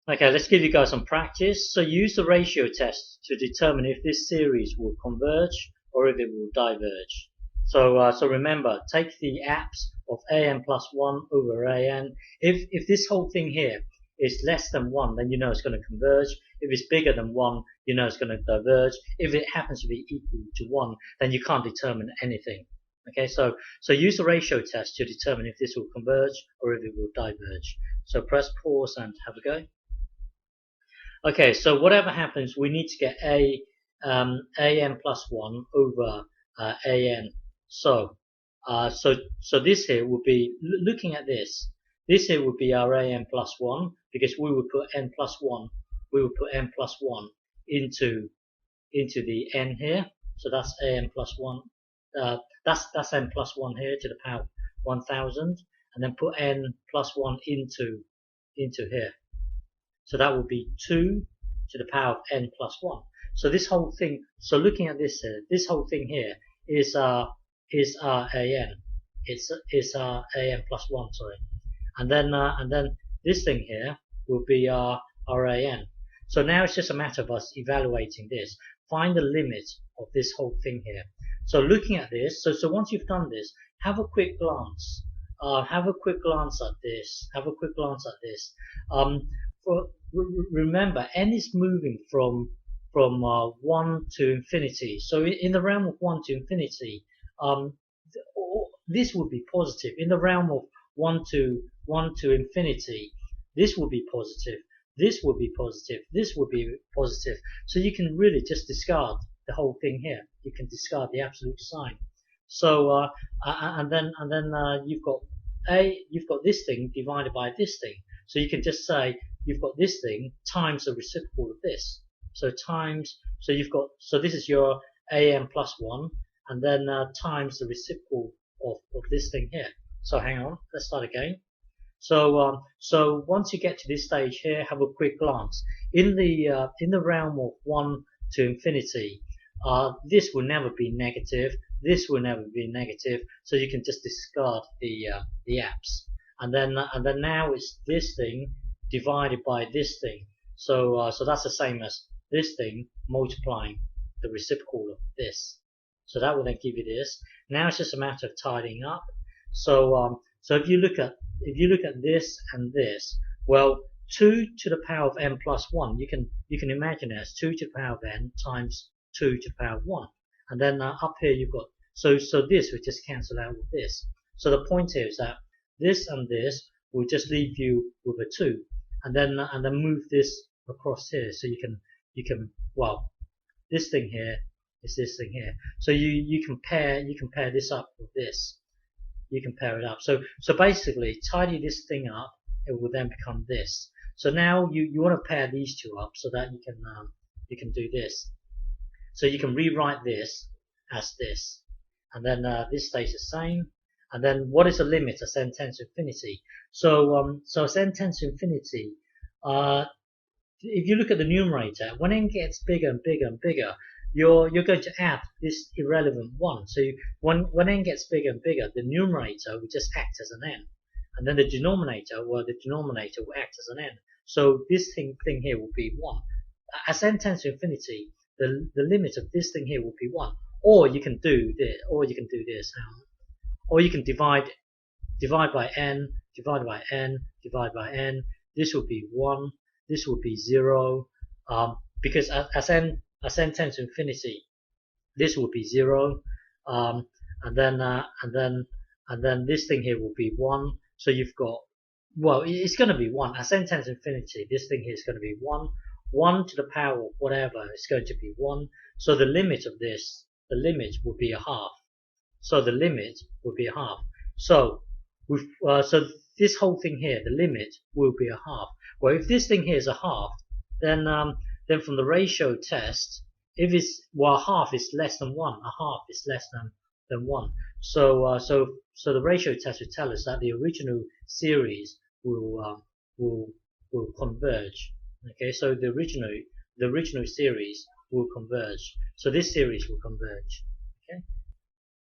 Okay, let's give you guys some practice. So use the ratio test to determine if this series will converge or if it will diverge. So remember, take the apps of an plus 1 over an. If this whole thing here is less than 1, then you know it's going to converge. If it's bigger than 1, you know it's going to diverge. If it happens to be equal to 1, then you can't determine anything. Okay, so use the ratio test to determine if this will converge or if it will diverge. So press pause and have a go. Okay, so whatever happens, we need to get an plus 1 over an. So this here would be, looking at this here would be our an plus 1, because we would put n plus 1, into the n here. So that's an plus 1, that's n plus 1 here to the power of 1000, and then put n plus 1 into here. So that would be 2 to the power of n plus 1. So this whole thing, so looking at this here, this whole thing here is an. It's an plus 1, sorry. And then this thing here will be our an. So now it's just a matter of us evaluating this. Find the limit of this whole thing here. So looking at this, so once you've done this, have a quick glance. Have a quick glance at this. Remember, n is moving from 1 to infinity. So in the realm of 1 to infinity, this would be positive. In the realm of 1 to infinity, this would be positive. This would be positive. This would be positive. So you can really just discard the whole thing here. You can discard the absolute sign. So and then you've got this thing divided by this thing. So you can just say you've got this thing times the reciprocal of this. So this is your an plus 1, and then times the reciprocal of this thing here. So hang on, let's start again. So once you get to this stage here, have a quick glance. In the realm of 1 to infinity, this will never be negative. This will never be negative. So you can just discard the apps. And then now it's this thing divided by this thing. So that's the same as this thing multiplying the reciprocal of this. So that will then give you this. Now it's just a matter of tidying up. So if you look at this and this, well, 2 to the power of n plus 1, you can imagine it as 2 to the power of n times 2 to the power of 1. And then up here you've got, so this will just cancel out with this. So the point here is that this and this will just leave you with a 2, and then move this across here. So you can well, this thing here is this thing here. So you can pair this up with this. You can pair it up. So basically, tidy this thing up. It will then become this. So now you want to pair these two up so that you can do this. So you can rewrite this as this, and then this stays the same. And then what is the limit as n tends to infinity? So as n tends to infinity, if you look at the numerator, when n gets bigger and bigger and bigger, you're going to add this irrelevant 1. So when n gets bigger and bigger, the numerator will just act as an n, and then the denominator will act as an n. So this thing here will be 1. As n tends to infinity, the limit of this thing here will be 1. Or you can do this, or you can divide by n, divided by n, divided by n. This will be 1. This will be 0, because as n tends to infinity, this will be 0, and then this thing here will be 1. So you've got, well, it's going to be 1. As n tends to infinity, this thing here is going to be 1. 1 to the power of whatever is going to be 1. So the limit of this, the limit will be a half. So the limit will be a half. So so this whole thing here, the limit will be a half. Well, if this thing here is a half, then from the ratio test, if it's, well, half is less than 1, a half is less than 1. So the ratio test will tell us that the original series will converge. Okay, so the original series will converge. So this series will converge. Okay.